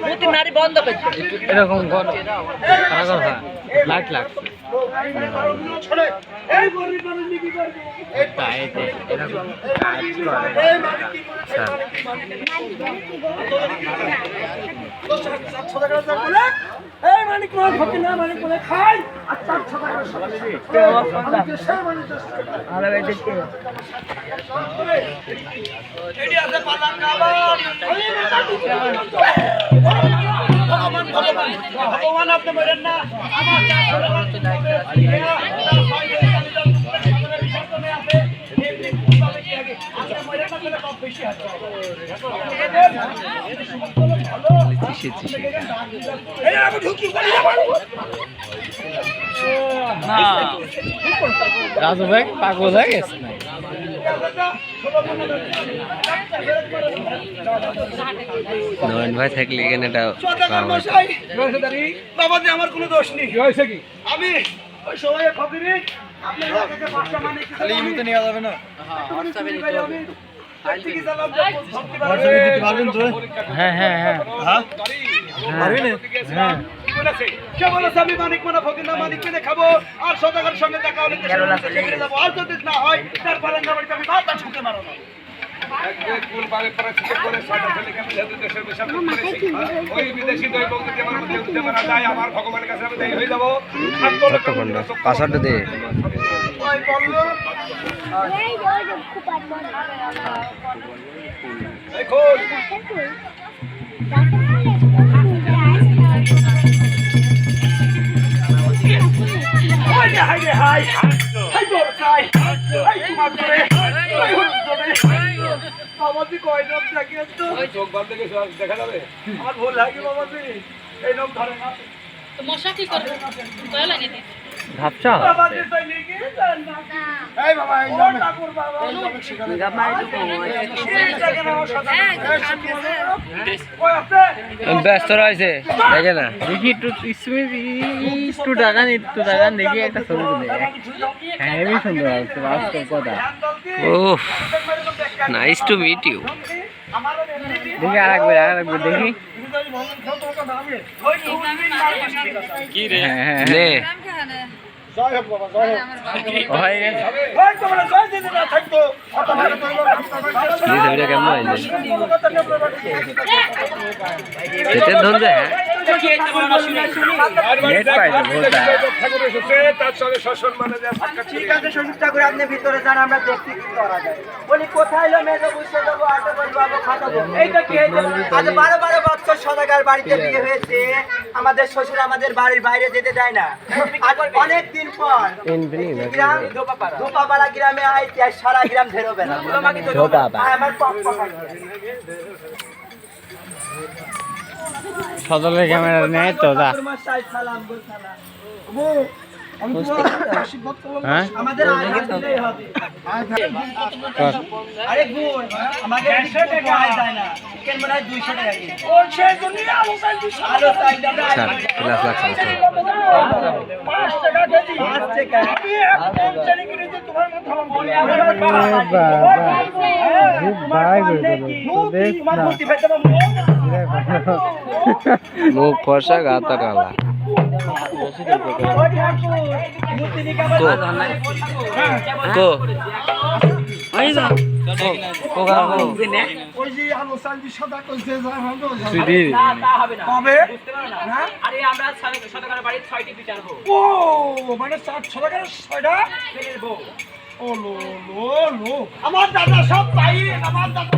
প্রতি নারী বন্ধ করছে এরকম লাইট লাগছে ভগবান আপনি বলেন না রাজু ভাই পাগল হয়ে গেছে নয়ন ভাই থাকলে এখানে এটা বাবাজি আমার কোনো দোষ নেই হয়েছে কি আমি ওই সময় ফকিরি আপনি এলাকাকে পাঁচটা মানে খালি ইমিতে নেওয়া যাবে না হ্যাঁ হ্যাঁ হ্যাঁ কে বলেছে আমি মানিক মানা ফকির না মানিক মেনে খাবো আর সদাগরের সঙ্গে দেখা হলে যাবো আর যদি না হয় তার পালাঙ্গা বাড়িতে আমি মাথা ঠুকে মারো না পাসওয়ার্ডটা দে বাবাজি কয় নখ থাকে তো চোখ বন্ধ করে দেখা যাবে আমার ভুল লাগে বাবাজি এই নখ ধরে না তো মশা কি করবে কয় লাগে দিতে ভাবছা বাবাজি তাই লিখে দেন না এই বাবা এই নাম ঠাকুর বাবা এই নাম শিখালে গামাই তো এই জায়গা না সাদা কই আছে ব্যস্ত রয়েছে দেখে না দেখি একটু টাকা দেখি একটা ছবি তুলে হ্যাঁ হেবি সুন্দর আছে বাস্তব কথা ওহ নাইস টু মিট ইউ দেখি আরেকবার দেখি কি রে নে জয় হোক বাবা জয় হোক হয়ে গেছে ওই তোমরা জয় দিতে না থাকতো কত ভালো এই ছবিটা কেমন হয়েছে সেটা ধন যায় নেট পাইছে বলতা ঠিক আছে শ্বশুর ঠাকুর আপনি ভিতরে যান আমরা দেখছি কি করা যায় বলি কোথায় এলো মেজো বুঝতে দেবো আটো বলবো আবো খাটাবো এইটা কি হয়েছে আজ 12 বছর সদাগর বাড়িতে বিয়ে হয়েছে আমাদের শ্বশুর আমাদের বাড়ির বাইরে যেতে দেয় না আজ অনেক দিন পর গ্রাম ধোপাপাড়া গ্রামে আইতে সারা গ্রাম ধেরোবে না আমার সদলের ক্যামেরা নেই তো দা হ্যাঁ আমাদের দিলেই হবে আরে গুণ আমাদের 100 টাকা যায় না কেন মনে হয় 200 টাকা কি ও সেই জন্য আলো চাই 200 আলো চাই আমরা ক্লাস লাগছে 5 টাকা কেজি 5 টাকা আমি একদম জানি কি যে তোমার মত মুখ ফর্সা গাতা কালা কো আমার দাদা সব পাই আমার দাদা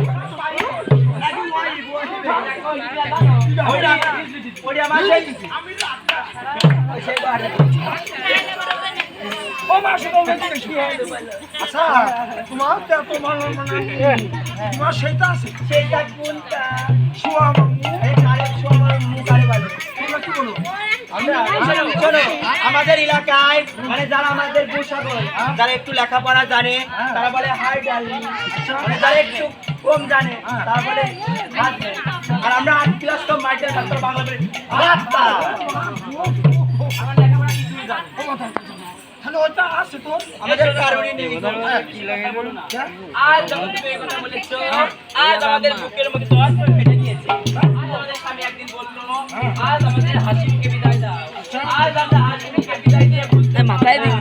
আচ্ছা তোমার তোমার সেইটা আছে সেইটা কোনটা শোয়া আমাদের এলাকায় মানে যারা আমাদের পোশাকল যারা একটু লেখাপড়া জানে তারা বলে হাই ডার্লিং মানে যারা একটু কম জানে তারা বলে আর আমরা 8 ক্লাস কম মাইটের ছাত্র বাংলা বলে আমার লেখাপড়া কিছু জানে হ্যালো ওটা আছে তো আমাদের কারণে নেই কি লাগে বলো না আজ যখন তুমি এই কথা বলেছো আজ আমাদের বুকের মধ্যে তো ফেটে গিয়েছে আমাদের স্বামী আজ আমাদের হাসিমকে বিদায় দাও। আজ আমরা হাসিমকে বিদায় দিয়ে মাথায় দিন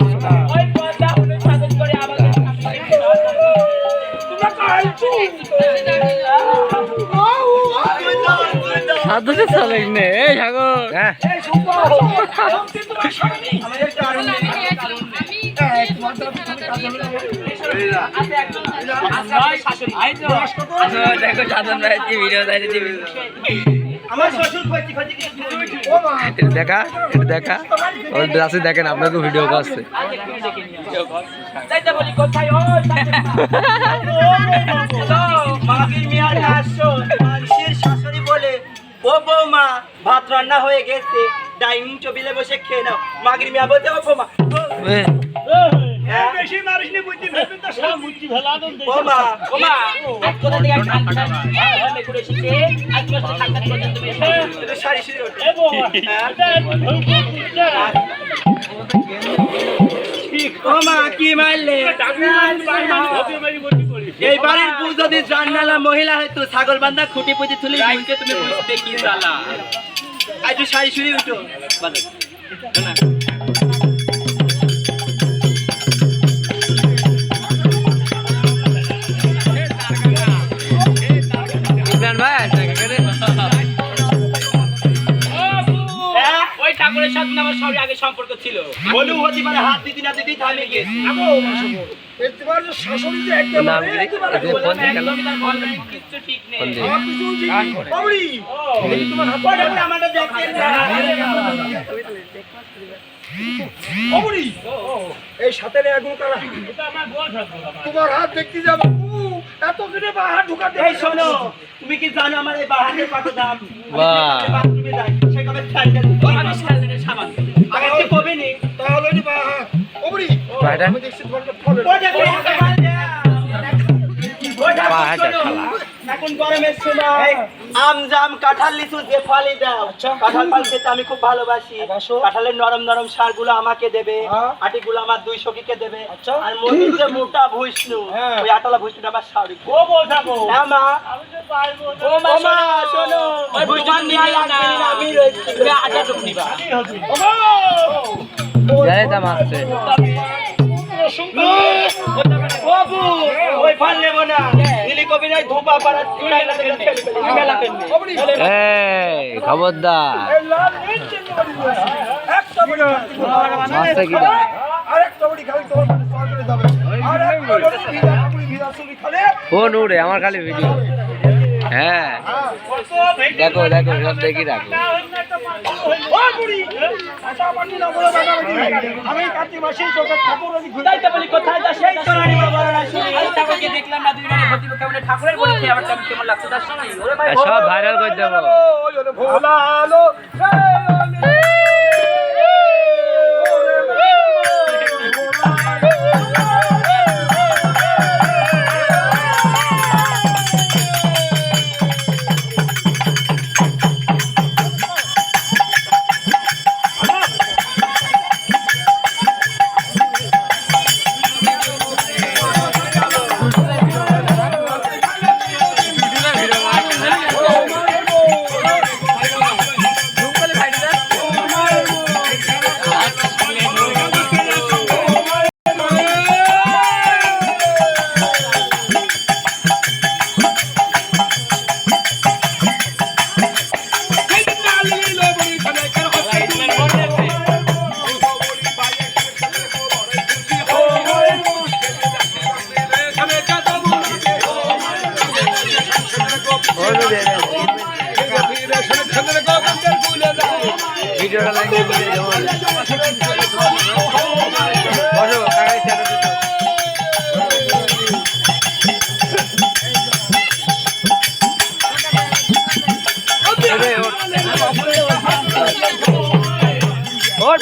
ওই পর্দা হলে সাধন করে আমাদের সাধুকে চলে নে এই সাগর হ্যাঁ দেখো সাধন ভাই ভিডিও দেখা এটা দেখা ওর ব্রাসে দেখেন আপনাকে ভিডিও করছে শাশুড়ি বলে ও বৌমা ভাত রান্না হয়ে গেছে ডাইনিং টেবিলে বসে খেয়ে নাও। মাগির মিয়া বলতে ও বৌমা বেশি মারিসনি বুঝছি ভেতর তো সব বুঝছি ভালো আদন দে বৌমা বৌমা আজ কোথা থেকে ঠান্ডা আমি করে শিখে আজ বসে ঠান্ডা করে তুমি তো সারি সারি ওঠে এ বৌমা বৌমা কি মারলে এই বাড়ির বউ যদি জানালা মহিলা হয়তো ছাগল বান্ধা খুঁটি পুঁটি তুলে বুঝতে তুমি বুঝতে কি জ্বালা আজ সারি সারি উঠো ওই ঠাকুরের সাথে আমার সবই আগে সম্পর্ক ছিল বলু হতে পারে হাত দিদি না দিদি থামে গিয়েছে কিচ্ছু ঠিক নেই এই সাথে তোমার হাত দেখতে যাবো এত কিনে হাত ঢুকাতে এই শোনো তুমি কি জানো আমার এই বাহানের কত দাম বাথরুমে যাই সেই কবে স্যান্ডেল সাবান আগে কি কবে নি তাহলে ওবরি আমি দেখছি তোমার এখন গরমের সময় আম জাম কাঁঠাল লিচু যে ফলই দাও কাঁঠাল ফল খেতে আমি খুব ভালোবাসি কাঁঠালের নরম নরম সারগুলো আমাকে দেবে আটিগুলো আমার 200 কে দেবে আর মনির যে মোটা ভুইষ্ণু ওই আটালা ভুইষ্ণুটা আমার শাড়ি ও বলছাবো হ্যাঁ মা আমি তো পারবো না ও মা শোনো ওই ভুইষ্ণু নিয়ে লাগবে না আমি রইছি তুমি আটা টুক নিবা ও জানে তা মারছে বাবু ওই ফল নেব না নীলি কবি নাই ধোপা পাড়া চুড়াই না দেখে মেলা করবে এই খবরদার একটা বড়ি মারছে কি দাও আরেকটা বড়ি খালি তোমার সরকারে যাবে আরেকটা বড়ি ভিড়া সুবি খালে ফোন উড়ে আমার খালি ভিডিও হ্যাঁ দেখো দেখো সব দেখি রাখো ও বুড়ি আটা পানি না বলে দাদা আমি কাটি মাসি চোখে ঠাকুর আমি ঘুরাইতে বলি কোথায় যা সেই তোরানি বাবা না শুনি আজ ঠাকুরকে দেখলাম না দুই জনে ভর্তি কেমন ঠাকুরের বলি খেয়ে আমার কেমন লাগছে তার শুনি ওরে ভাই সব ভাইরাল করে দেবো ভোলালো ভিডিওটা লাইক দিয়ে দেবো বসো কাকাই চ্যানেল দিতে ওর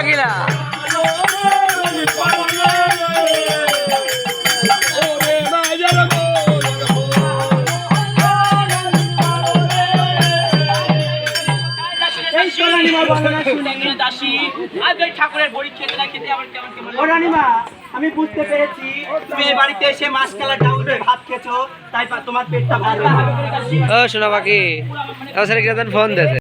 রাখিলা ও রানীমা, আমি বুঝতে পেরেছি তুমি এই বাড়িতে এসে মাছ কালা ডাউল দিয়ে ভাত খেয়েছো, তাই তোমার পেটটা ভালো হয়েছে। ও শোনা বাকি ফোন দেছে